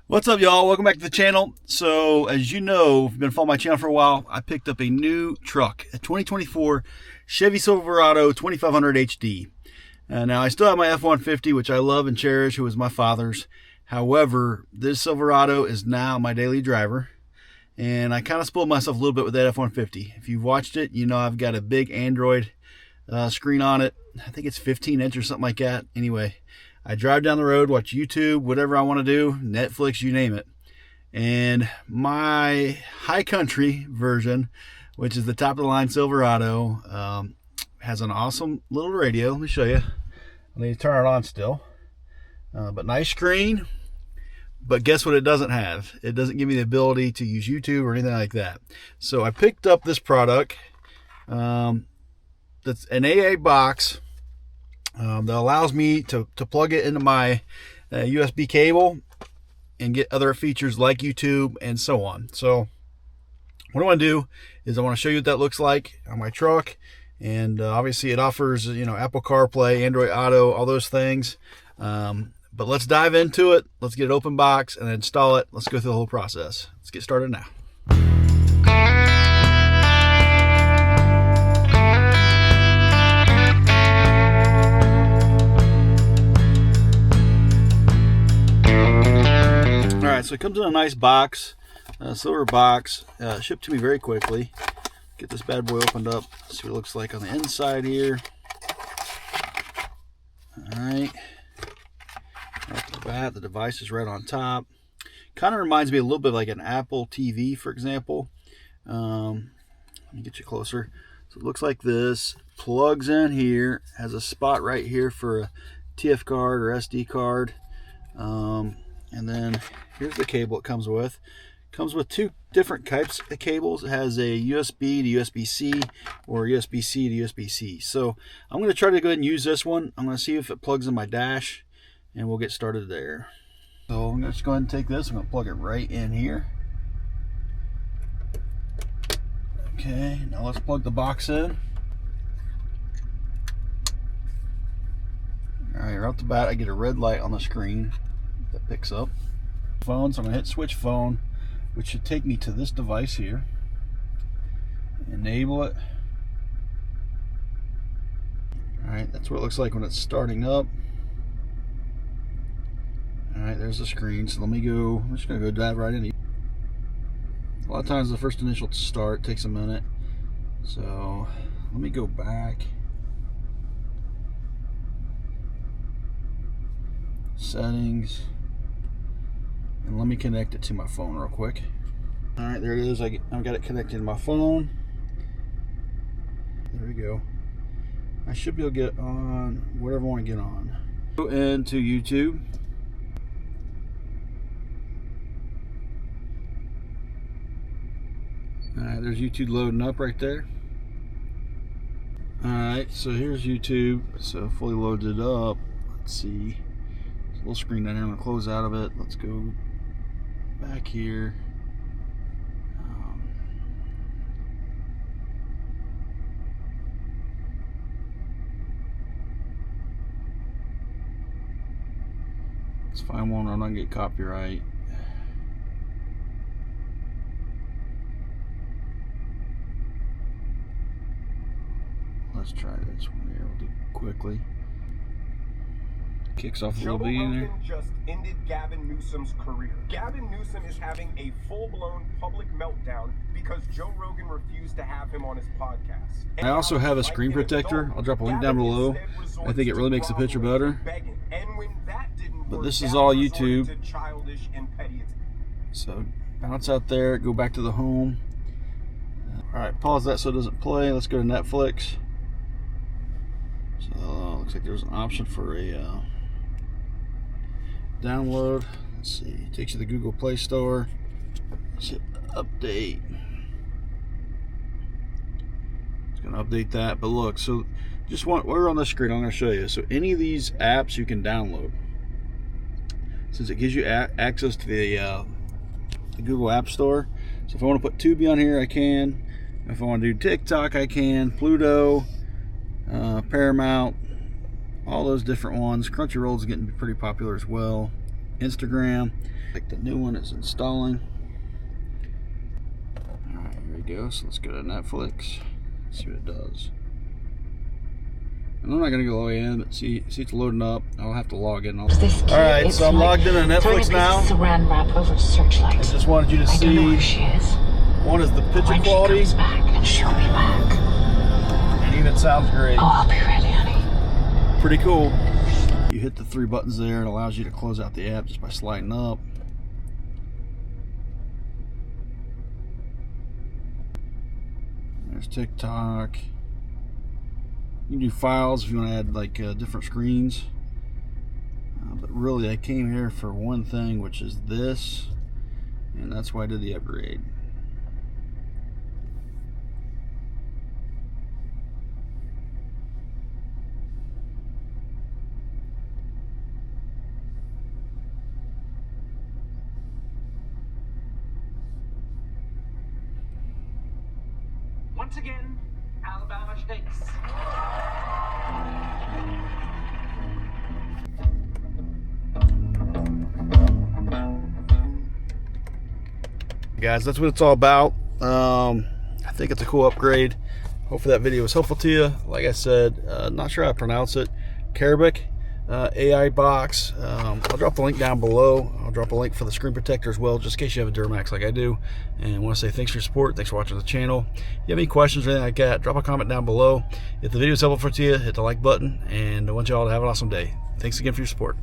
What's up, y'all? Welcome back to the channel. So as you know, if you've been following my channel for a while, I picked up a new truck, a 2024 Chevy Silverado 2500 HD. Now I still have my F-150, which I love and cherish. It was my father's. However, this Silverado is now my daily driver, and I kind of spoiled myself a little bit with that F-150. If you've watched it, you know I've got a big Android screen on it. I think it's 15-inch or something like that. Anyway, I drive down the road, watch YouTube, whatever I want to do, Netflix, you name it. And my high country version, which is the top of the line Silverado, has an awesome little radio. Let me show you. I need to turn it on still. But nice screen. But guess what it doesn't have? It doesn't give me the ability to use YouTube or anything like that. So I picked up this product. That's an AA box. That allows me to plug it into my USB cable and get other features like YouTube and so on. So what I want to do is I want to show you what that looks like on my truck, and obviously it offers, you know, Apple CarPlay, Android Auto, all those things. But let's dive into it. Let's get it open box and install it. Let's go through the whole process. Let's get started now. So it comes in a nice box, silver box, shipped to me very quickly. Get this bad boy opened up, see what it looks like on the inside here. Alright, right off the bat, the device is right on top. Kind of reminds me a little bit like an Apple TV, for example. Let me get you closer. So it looks like this, plugs in here, has a spot right here for a TF card or SD card. And then here's the cable it comes with. Comes with two different types of cables. It has a USB to USB-C or USB-C to USB-C. So I'm going to try to go ahead and use this one. I'm going to see if it plugs in my dash, and we'll get started there. So I'm going to just go ahead and take this. I'm going to plug it right in here. Okay, now let's plug the box in. Alright, right off the bat I get a red light on the screen that picks up phone, so I'm gonna hit switch phone, which should take me to this device here. Enable it. Alright, that's what it looks like when it's starting up. Alright, there's the screen. So let me go, I'm just gonna go dive right in. A lot of times the first initial start takes a minute, so let me go back. Settings. And let me connect it to my phone real quick. Alright, there it is. I've got it connected to my phone. There we go. I should be able to get on whatever I want to get on. Go into YouTube. Alright, there's YouTube loading up right there. Alright, so here's YouTube. So fully loaded up. Let's see. There's a little screen down here. I'm going to close out of it. Let's go back here. Let's find one where I'm not going to get copyright. Let's try this one here. We'll do it quickly. Kicks off a little bit in there. Just ended Gavin Newsom's career. Gavin Newsom is having a full-blown public meltdown because Joe Rogan refused to have him on his podcast. I also have a screen protector. I'll drop a link down below. I think it really makes the picture better. But this is all YouTube. So bounce out there, go back to the home. Alright, pause that so it doesn't play. Let's go to Netflix. So looks like there's an option for a download. Let's see, it takes you to the Google Play Store. Let's hit update. It's going to update that. But look, so just we're on the screen. I'm going to show you. So any of these apps you can download, since it gives you access to the Google App Store. So if I want to put Tubi on here, I can. If I want to do TikTok, I can. Pluto, Paramount, all those different ones. Crunchyroll is getting pretty popular as well. Instagram. Like the new one is installing. Alright, here we go. So let's go to Netflix. See what it does. And I'm not gonna go all the way in, but see it's loading up. I'll have to log in. Alright, so I'm logged into Netflix now. Saran wrap over Searchlight. I just wanted you to see. I don't know where she is. One is the picture When quality. she comes back, and she'll be back. And even sounds great. Oh, I'll be ready, honey. Pretty cool. You hit the 3 buttons there. It allows you to close out the app just by sliding up. There's TikTok. You can do files if you want to add like different screens. But really, I came here for one thing, which is this, and that's why I did the upgrade. Once again, Alabama shakes. Guys, that's what it's all about. I think it's a cool upgrade. Hopefully that video was helpful to you. Like I said, not sure how to pronounce it. Karabic AI box. I'll drop the link down below. I'll drop a link for the screen protector as well, just in case you have a Duramax like I do. And I want to say thanks for your support. Thanks for watching the channel. If you have any questions or anything like that, drop a comment down below. If the video is helpful to you, hit the like button. And I want you all to have an awesome day. Thanks again for your support.